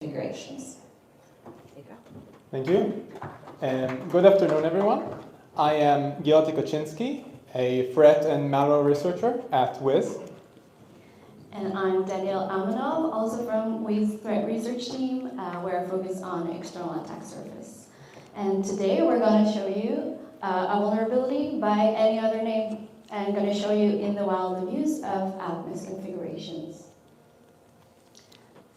Misconfigurations. Thank you. Good afternoon, everyone. I am Gili Tikochinski, a threat and malware researcher at Wiz. And I'm Danielle Aminov, also from Wiz Threat Research Team, where I focus on external attack surface. And today we're going to show you a vulnerability by any other name, and going to show you in the wild the use of app misconfigurations.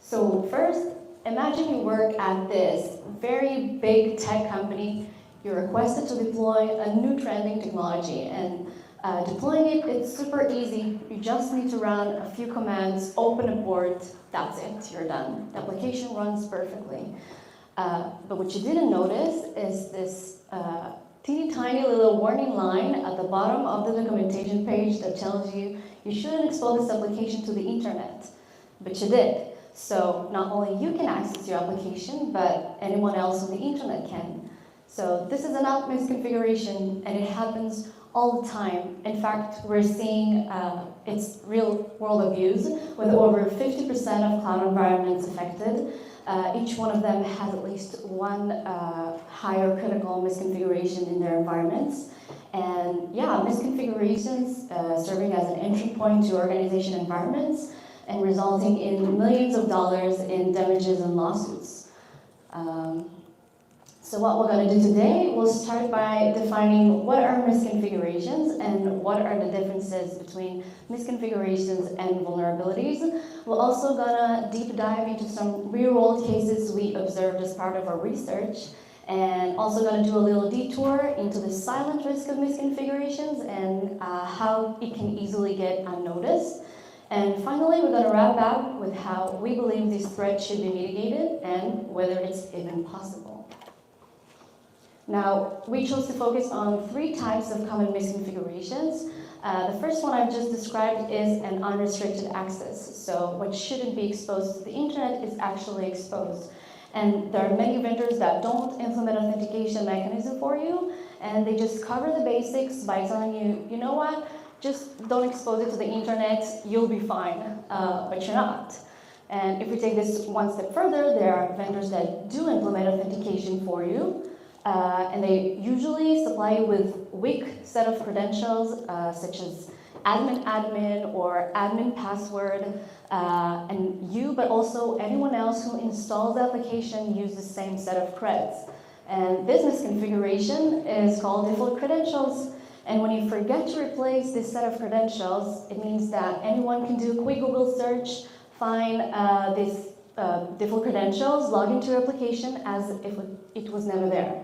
So first, imagine you work at this very big tech company. You're requested to deploy a new trending technology, and deploying it's super easy. You just need to run a few commands, open a port, that's it, you're done. The application runs perfectly. But what you didn't notice is this teeny tiny little warning line at the bottom of the documentation page that tells you you shouldn't expose this application to the internet. But you did. So not only you can access your application, but anyone else on the internet can. So this is an app misconfiguration, and it happens all the time. In fact, we're seeing its real world abuse with over 50% of cloud environments affected. Each one of them has at least one higher critical misconfiguration in their environments. And yeah, misconfigurations serving as an entry point to organization environments and resulting in millions of dollars in damages and lawsuits. So what we're going to do today, we'll start by defining what are misconfigurations and what are the differences between misconfigurations and vulnerabilities. We're also going to deep dive into some real-world cases we observed as part of our research, and also going to do a little detour into the silent risk of misconfigurations and how it can easily get unnoticed. And finally, we're going to wrap up with how we believe this threat should be mitigated and whether it's even possible. Now, we chose to focus on 3 types of common misconfigurations. The first one I've just described is an unrestricted access. So what shouldn't be exposed to the internet is actually exposed. And there are many vendors that don't implement authentication mechanism for you, and they just cover the basics by telling you, you know what, just don't expose it to the internet, you'll be fine, but you're not. And if we take this one step further, there are vendors that do implement authentication for you, and they usually supply you with weak set of credentials, such as admin or admin password, and you, but also anyone else who installs the application use the same set of creds. And this misconfiguration is called default credentials. And when you forget to replace this set of credentials, it means that anyone can do a quick Google search, find this default credentials, log into your application as if it was never there.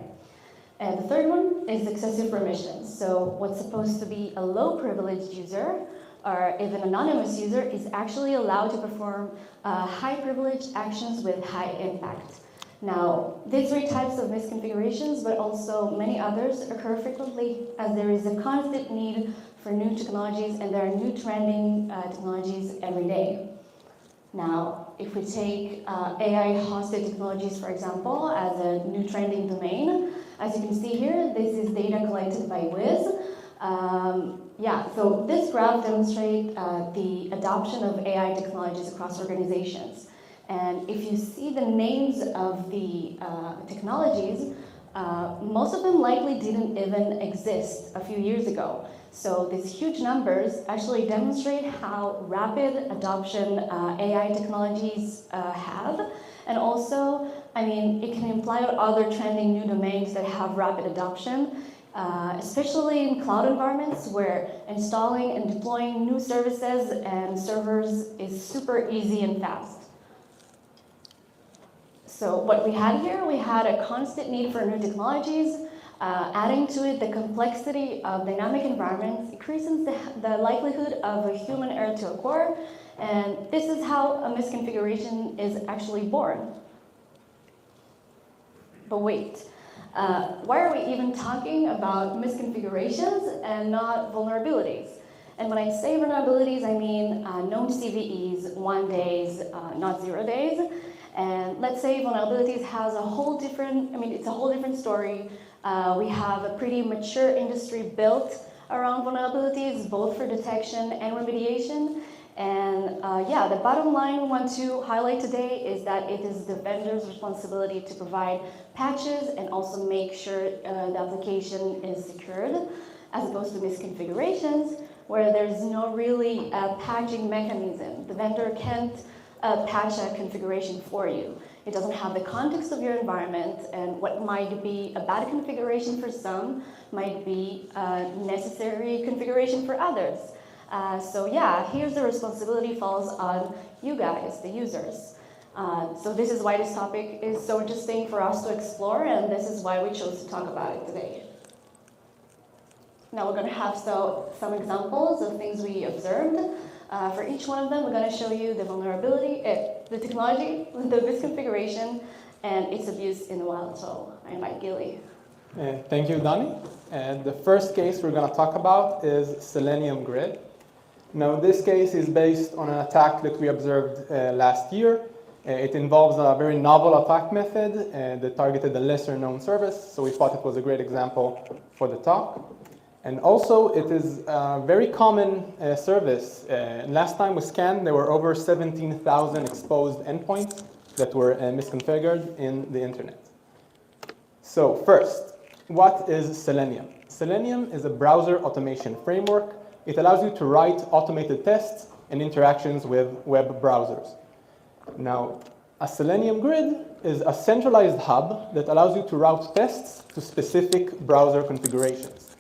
And the third one is excessive permissions. So what's supposed to be a low privileged user or even anonymous user is actually allowed to perform high privileged actions with high impact. Now, these 3 types of misconfigurations, but also many others, occur frequently as there is a constant need for new technologies, and there are new trending technologies every day. Now, if we take AI-hosted technologies, for example, as a new trending domain, as you can see here, this is data collected by Wiz. So this graph demonstrates the adoption of AI technologies across organizations. And if you see the names of the technologies, most of them likely didn't even exist a few years ago. So these huge numbers actually demonstrate how rapid adoption AI technologies have. And also, it can imply other trending new domains that have rapid adoption, especially in cloud environments where installing and deploying new services and servers is super easy and fast. So what we had here, we had a constant need for new technologies. Adding to it the complexity of dynamic environments increases the likelihood of a human error to occur, and this is how a misconfiguration is actually born. But wait, why are we even talking about misconfigurations and not vulnerabilities? And when I say vulnerabilities, I mean known CVEs, 1 days, not 0 days. And let's say vulnerabilities has a whole different, it's a whole different story. We have a pretty mature industry built around vulnerabilities, both for detection and remediation. And yeah, the bottom line we want to highlight today is that it is the vendor's responsibility to provide patches and also make sure the application is secured, as opposed to misconfigurations, where there's no really patching mechanism. The vendor can't patch a configuration for you. It doesn't have the context of your environment, and what might be a bad configuration for some might be a necessary configuration for others. So yeah, here's the responsibility falls on you guys, the users. So this is why this topic is so interesting for us to explore, and this is why we chose to talk about it today. Now we're going to have some examples of things we observed. For each one of them, we're going to show you the vulnerability, the technology, the misconfiguration, and its abuse in the wild. So I invite Gili. Thank you, Dani. The first case we're going to talk about is Selenium Grid. Now, this case is based on an attack that we observed last year. It involves a very novel attack method that targeted a lesser-known service, so we thought it was a great example for the talk. And also, it is a very common service. Last time we scanned, there were over 17,000 exposed endpoints that were misconfigured in the internet. So first, what is Selenium? Selenium is a browser automation framework. It allows you to write automated tests and interactions with web browsers. Now, a Selenium Grid is a centralized hub that allows you to route tests to specific browser configurations.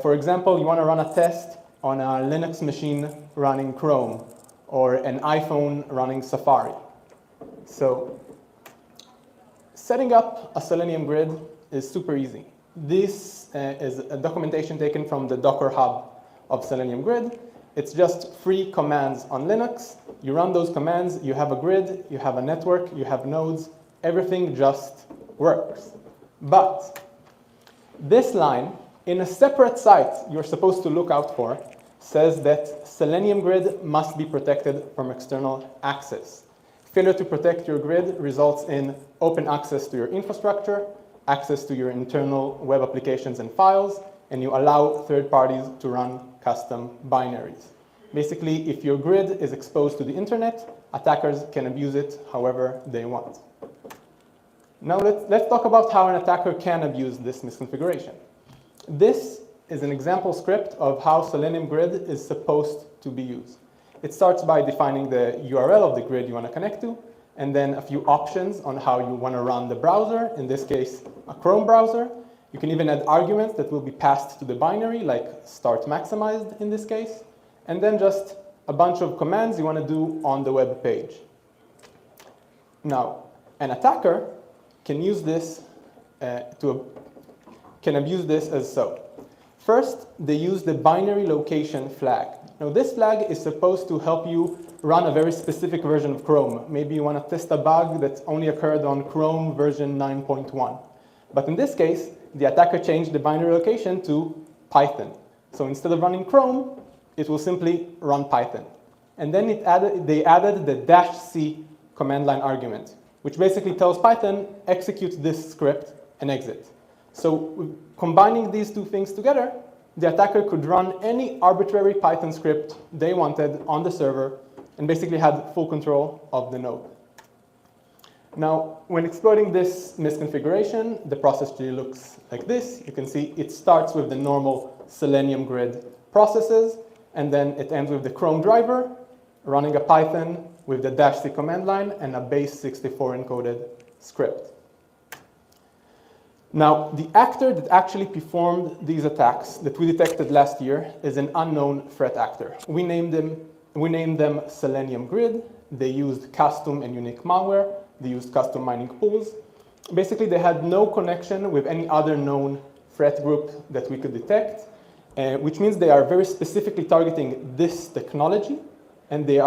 For example, you want to run a test on a Linux machine running Chrome or an iPhone running Safari. So setting up a Selenium Grid is super easy. This is a documentation taken from the Docker Hub of Selenium Grid. It's just 3 commands on Linux. You run those commands, you have a grid, you have a network, you have nodes, everything just works. But this line, in a separate site you're supposed to look out for, says that Selenium Grid must be protected from external access. Failure to protect your grid results in open access to your infrastructure, access to your internal web applications and files, and you allow third parties to run custom binaries. Basically, if your grid is exposed to the internet, attackers can abuse it however they want. Now let's talk about how an attacker can abuse this misconfiguration. This is an example script of how Selenium Grid is supposed to be used. It starts by defining the URL of the grid you want to connect to, and then a few options on how you want to run the browser, in this case, a Chrome browser. You can even add arguments that will be passed to the binary, like start maximized in this case, and then just a bunch of commands you want to do on the web page. Now, an attacker can use this can abuse this as so. First, they use the binary location flag. Now, this flag is supposed to help you run a very specific version of Chrome. Maybe you want to test a bug that only occurred on Chrome version 9.1. But in this case, the attacker changed the binary location to Python. So instead of running Chrome, it will simply run Python. And then they added the -c command line argument, which basically tells Python, execute this script and exit. So combining these two things together, the attacker could run any arbitrary Python script they wanted on the server and basically had full control of the node. Now, when exploiting this misconfiguration, the process tree looks like this. You can see it starts with the normal Selenium Grid processes, and then it ends with the Chrome driver, running a Python with the -c command line and a base 64 encoded script. Now, the actor that actually performed these attacks that we detected last year is an unknown threat actor. We named them Selenium Grid. They used custom and unique malware. They used custom mining pools. Basically, they had no connection with any other known threat group that we could detect, which means they are very specifically targeting this technology, and they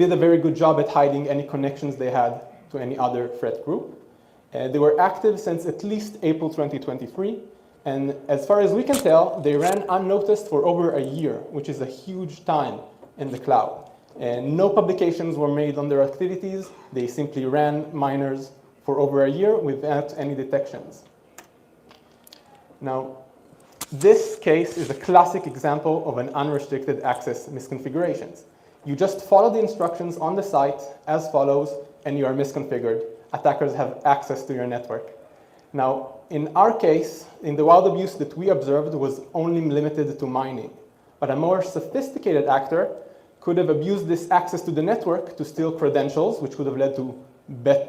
did a very good job at hiding any connections they had to any other threat group. They were active since at least April 2023, and as far as we can tell, they ran unnoticed for over a year, which is a huge time in the cloud. And no publications were made on their activities. They simply ran miners for over a year without any detections. Now, This case is a classic example of an unrestricted access misconfigurations. You just follow the instructions on the site as follows, and you are misconfigured. Attackers have access to your network. Now, in our case, in the wild abuse that we observed was only limited to mining. But a more sophisticated actor could have abused this access to the network to steal credentials, which would have led to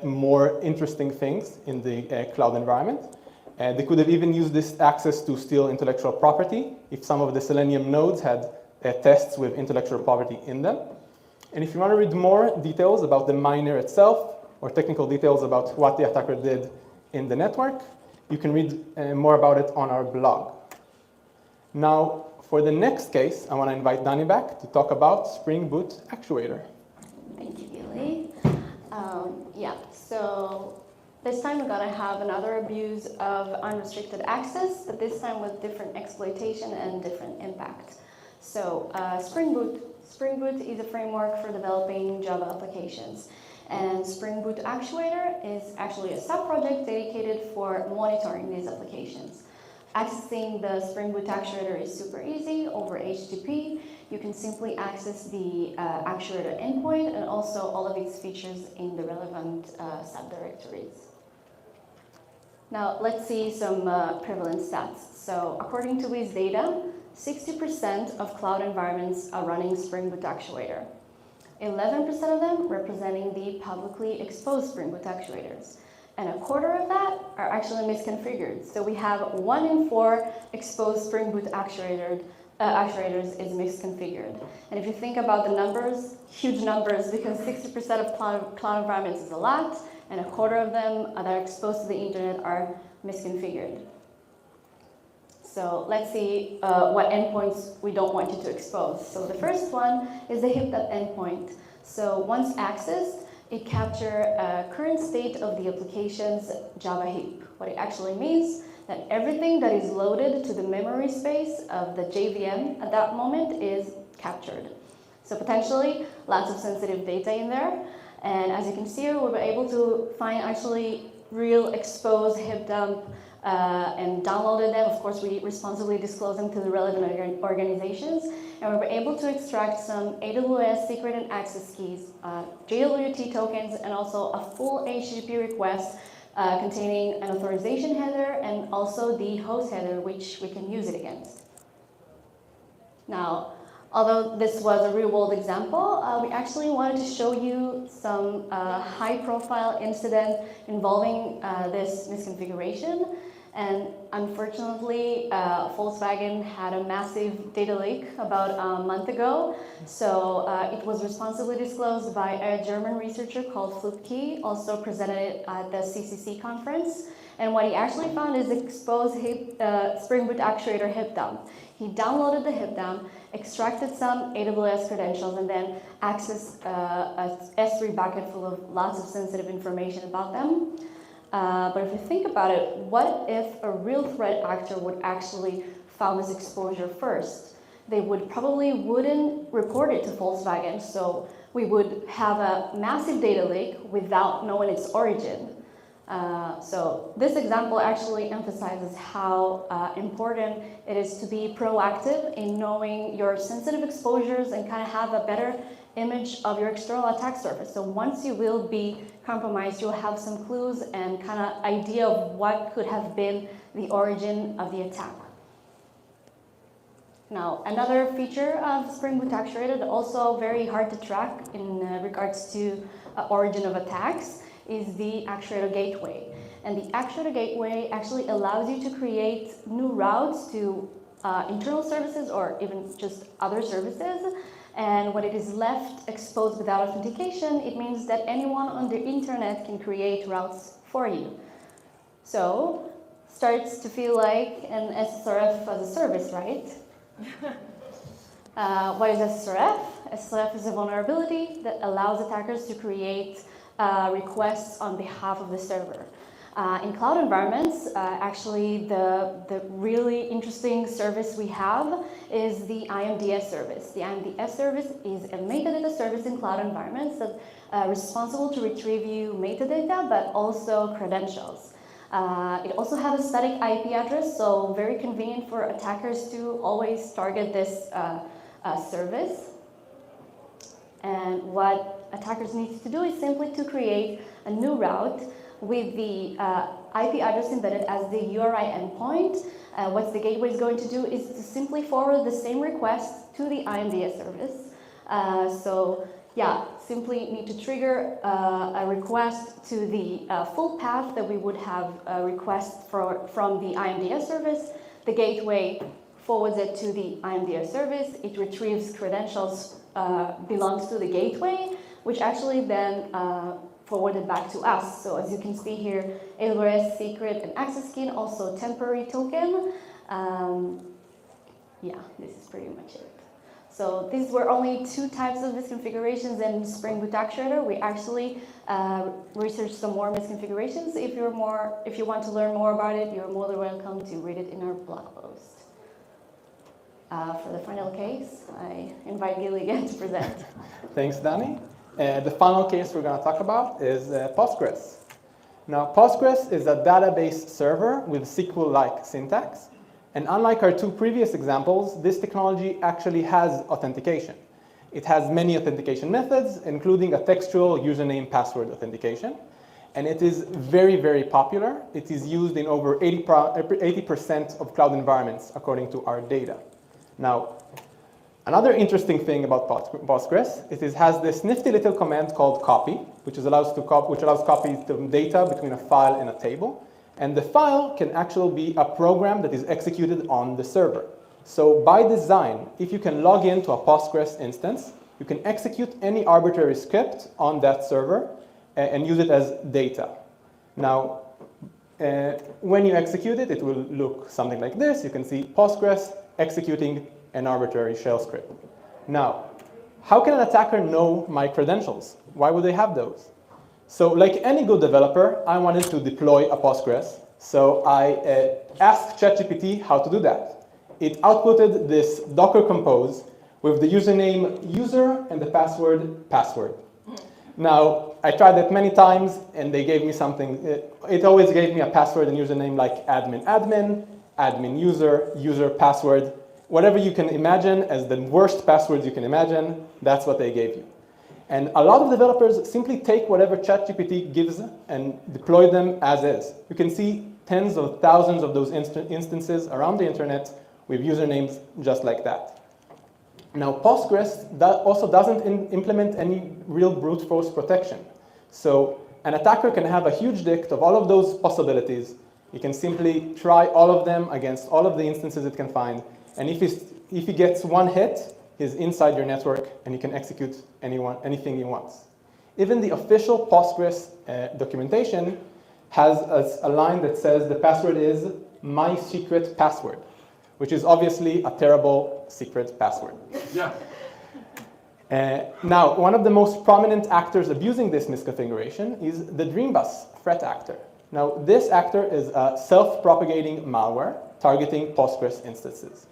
more interesting things in the cloud environment. They could have even used this access to steal intellectual property if some of the Selenium nodes had tests with intellectual property in them. And if you want to read more details about the miner itself or technical details about what the attacker did in the network, you can read more about it on our blog. Now, for the next case, I want to invite Dani back to talk about Spring Boot Actuator. Thank you, Gili. Yeah, so this time we're going to have another abuse of unrestricted access, but this time with different exploitation and different impact. So Spring Boot is a framework for developing Java applications. And Spring Boot Actuator is actually a sub-project dedicated for monitoring these applications. Accessing the Spring Boot Actuator is super easy over HTTP. You can simply access the actuator endpoint and also all of its features in the relevant subdirectories. Now, let's see some prevalent stats. So, according to Wiz data, 60% of cloud environments are running Spring Boot Actuator. 11% of them representing the publicly exposed Spring Boot actuators. And a quarter of that are actually misconfigured. So we have 1 in 4 exposed Spring Boot actuators is misconfigured. And if you think about the numbers, huge numbers, because 60% of cloud environments is a lot, and a quarter of them that are exposed to the internet are misconfigured. So let's see what endpoints we don't want you to expose. So the first one is the heap.dat endpoint. So once accessed, it captures current state of the application's Java heap. What it actually means that everything that is loaded to the memory space of the JVM at that moment is captured. So potentially lots of sensitive data in there. And as you can see here, we were able to find actually real exposed heap dump and downloaded them. Of course, we responsibly disclose them to the relevant organizations. And we were able to extract some AWS secret and access keys, JWT tokens, and also a full HTTP request containing an authorization header and also the host header, which we can use it against. Now, although this was a real-world example, we actually wanted to show you some high-profile incident involving this misconfiguration. And unfortunately, Volkswagen had a massive data leak about a month ago. So it was responsibly disclosed by a German researcher called Flupke, also presented at the CCC conference. And what he actually found is exposed Spring Boot Actuator heap dump. He downloaded the heap dump, extracted some AWS credentials, and then accessed a S3 bucket full of lots of sensitive information about them. But if you think about it, what if a real threat actor would actually found this exposure first? They probably wouldn't report it to Volkswagen, so we would have a massive data leak without knowing its origin. So this example actually emphasizes how important it is to be proactive in knowing your sensitive exposures and kind of have a better image of your external attack surface. So once you will be compromised, you'll have some clues and kind of idea of what could have been the origin of the attack. Now, another feature of Spring Boot Actuator that also very hard to track in regards to origin of attacks is the Actuator Gateway. And the Actuator Gateway actually allows you to create new routes to internal services or even just other services. And when it is left exposed without authentication, it means that anyone on the internet can create routes for you. So, starts to feel like an SSRF as a service, right? What is SSRF? SSRF is a vulnerability that allows attackers to create requests on behalf of the server. In cloud environments, actually the really interesting service we have is the IMDS service. The IMDS service is a metadata service in cloud environments that's responsible to retrieve you metadata, but also credentials. It also has a static IP address, so very convenient for attackers to always target this service. And what attackers need to do is simply to create a new route with the IP address embedded as the URI endpoint. What the gateway is going to do is to simply forward the same request to the IMDS service. So yeah, simply need to trigger a request to the full path that we would have a request from the IMDS service. The gateway forwards it to the IMDS service. It retrieves credentials belongs to the gateway, which actually then forwarded back to us. So as you can see here, AWS secret and access key, and also temporary token. Yeah, this is pretty much it. So these were only 2 types of misconfigurations in Spring Boot Actuator. We actually researched some more misconfigurations. If you want to learn more about it, you're more than welcome to read it in our blog post. For the final case, I invite Gili again to present. Thanks, Dani. The final case we're going to talk about is Postgres. Now, Postgres is a database server with SQL-like syntax. And unlike our 2 previous examples, this technology actually has authentication. It has many authentication methods, including a textual username password authentication. And it is very, very popular. It is used in over 80% of cloud environments, according to our data. Now, another interesting thing about Postgres, it has this nifty little command called copy, which allows copy the data between a file and a table. And the file can actually be a program that is executed on the server. So by design, if you can log into a Postgres instance, you can execute any arbitrary script on that server and use it as data. Now, when you execute it, it will look something like this. You can see Postgres executing an arbitrary shell script. Now, how can an attacker know my credentials? Why would they have those? So like any good developer, I wanted to deploy a Postgres. So I asked ChatGPT how to do that. It outputted this Docker compose with the username user and the password password. Now, I tried that many times, and they gave me something. It always gave me a password and username like admin admin, admin user, user password. Whatever you can imagine as the worst passwords you can imagine, that's what they gave you. And a lot of developers simply take whatever ChatGPT gives and deploy them as is. You can see tens of thousands of those instances around the internet with usernames just like that. Now, Postgres also doesn't implement any real brute force protection. So an attacker can have a huge dict of all of those possibilities. He can simply try all of them against all of the instances it can find. And if he gets one hit, he's inside your network and he can execute anything he wants. Even the official Postgres documentation has a line that says the password is my secret password, which is obviously a terrible secret password. Yeah. Now, one of the most prominent actors abusing this misconfiguration is the Dreambus threat actor. Now, this actor is a self-propagating malware targeting Postgres instances.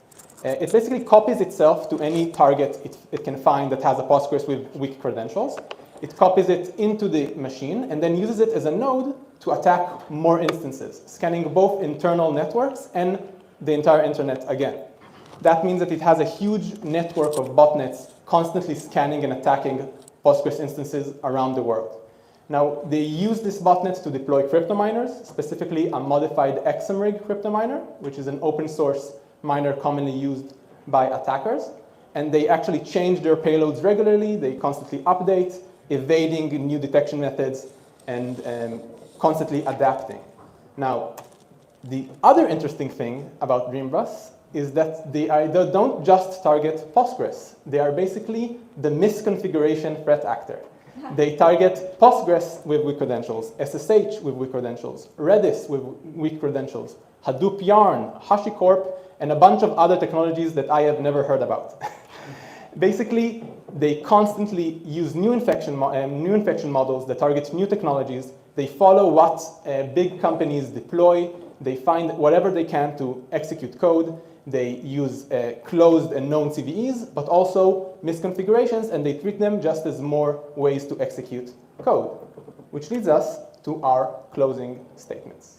It basically copies itself to any target it can find that has a Postgres with weak credentials. It copies it into the machine and then uses it as a node to attack more instances, scanning both internal networks and the entire internet again. That means that it has a huge network of botnets constantly scanning and attacking Postgres instances around the world. Now, they use this botnet to deploy crypto miners, specifically a modified XMRig crypto miner, which is an open source miner commonly used by attackers. And they actually change their payloads regularly. They constantly update, evading new detection methods, and constantly adapting. Now, the other interesting thing about Dreambus is that they don't just target Postgres. They are basically the misconfiguration threat actor. They target Postgres with weak credentials, SSH with weak credentials, Redis with weak credentials, Hadoop Yarn, HashiCorp, and a bunch of other technologies that I have never heard about. Basically, they constantly use new infection models that target new technologies. They follow what big companies deploy. They find whatever they can to execute code. They use closed and known CVEs, but also misconfigurations, and they treat them just as more ways to execute code, which leads us to our closing statements.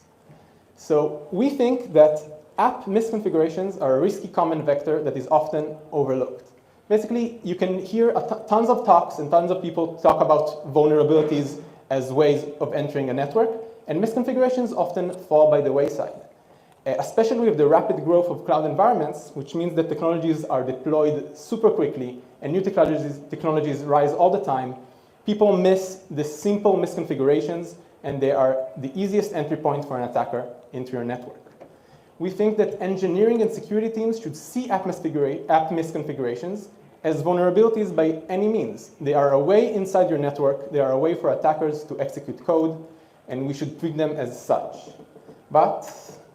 So we think that app misconfigurations are a risky common vector that is often overlooked. Basically, you can hear tons of talks and tons of people talk about vulnerabilities as ways of entering a network, and misconfigurations often fall by the wayside. Especially with the rapid growth of cloud environments, which means that technologies are deployed super quickly and new technologies rise all the time, people miss the simple misconfigurations, and they are the easiest entry point for an attacker into your network. We think that engineering and security teams should see app misconfigurations as vulnerabilities by any means. They are a way inside your network, they are a way for attackers to execute code, and we should treat them as such. But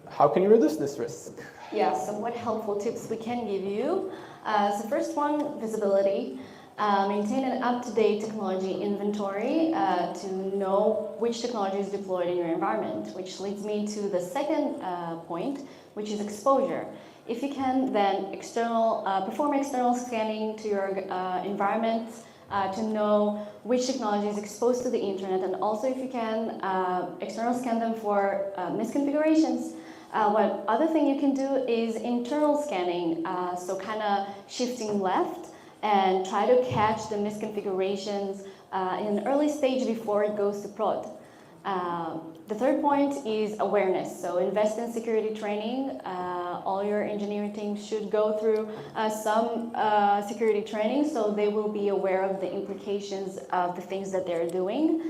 how can you reduce this risk? Yeah, so what helpful tips we can give you? So first one, visibility. Maintain an up-to-date technology inventory to know which technology is deployed in your environment, which leads me to the second point, which is exposure. If you can, then perform external scanning to your environment to know which technology is exposed to the internet, and also if you can, external scan them for misconfigurations. What other thing you can do is internal scanning, so kind of shifting left and try to catch the misconfigurations in an early stage before it goes to prod. The third point is awareness. So invest in security training. All your engineering teams should go through some security training, so they will be aware of the implications of the things that they're doing.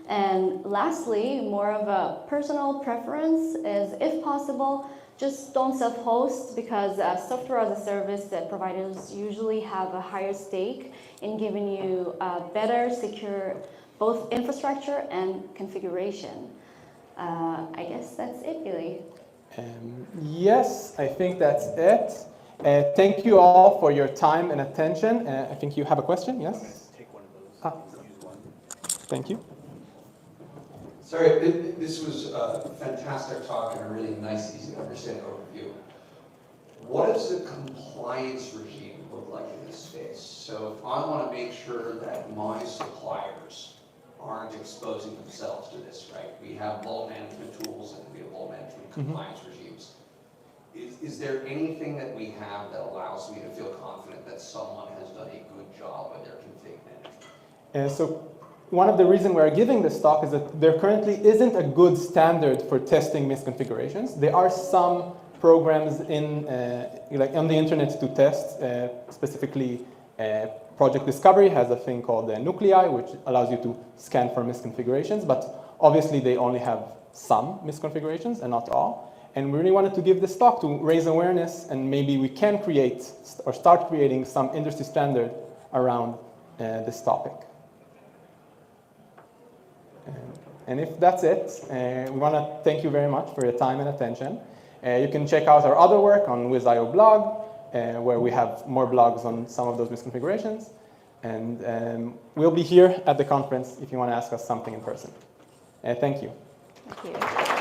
And lastly, more of a personal preference is, if possible, just don't self-host, because software as a service providers usually have a higher stake in giving you better, secure, both infrastructure and configuration. I guess that's it, Gili. Yes, I think that's it. Thank you all for your time and attention. I think you have a question, yes? Take one of those. Use one. Thank you. Sorry, this was a fantastic talk and a really nice, easy to understand overview. What does the compliance regime look like in this space? So if I want to make sure that my suppliers aren't exposing themselves to this, right? We have load management tools and we have load management compliance regimes. Is there anything that we have that allows me to feel confident that someone has done a good job with their config management? So one of the reasons we're giving this talk is that there currently isn't a good standard for testing misconfigurations. There are some programs like on the internet to test, specifically Project Discovery has a thing called Nuclei, which allows you to scan for misconfigurations, but obviously they only have some misconfigurations and not all. And we really wanted to give this talk to raise awareness, and maybe we can create or start creating some industry standard around this topic. And if that's it, we want to thank you very much for your time and attention. You can check out our other work on Wiz.io blog, where we have more blogs on some of those misconfigurations. And we'll be here at the conference if you want to ask us something in person. Thank you. Thank you.